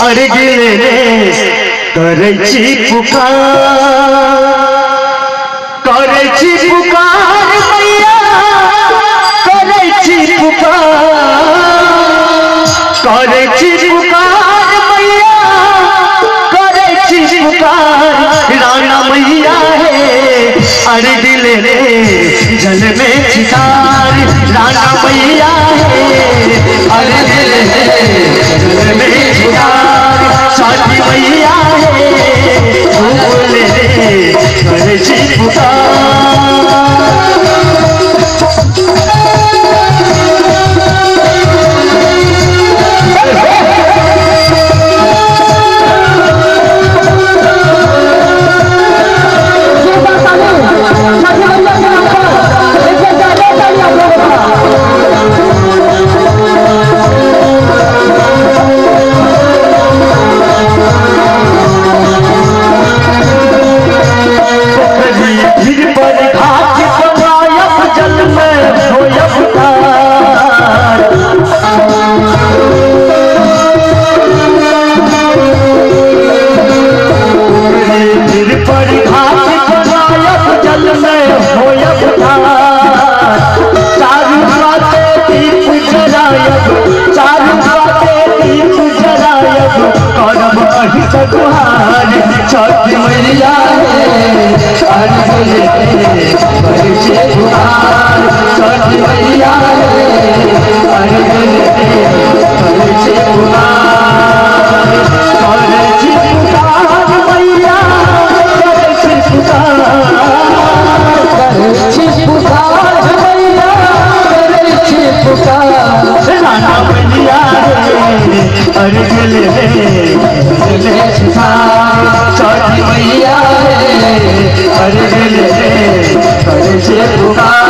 अर्घ लेने करै छी पुकार मैया करै छी पुकार मैया करै छी पुकार राना मैया है अर्घ लेने जल में छिकार राना मैया है अर्घ लेने जल में छिकार छठी मैया है धूप लेने करै छी छठी मैया अर्घ लेने करै छी पुकार छठी मैया अर्घ लेने करै छी पुकार मैया करै छी पुकार मैया करै छी पुकार राना मैया अर्घ लेने छठी मैया अर्घ लेने करै छी पुकार।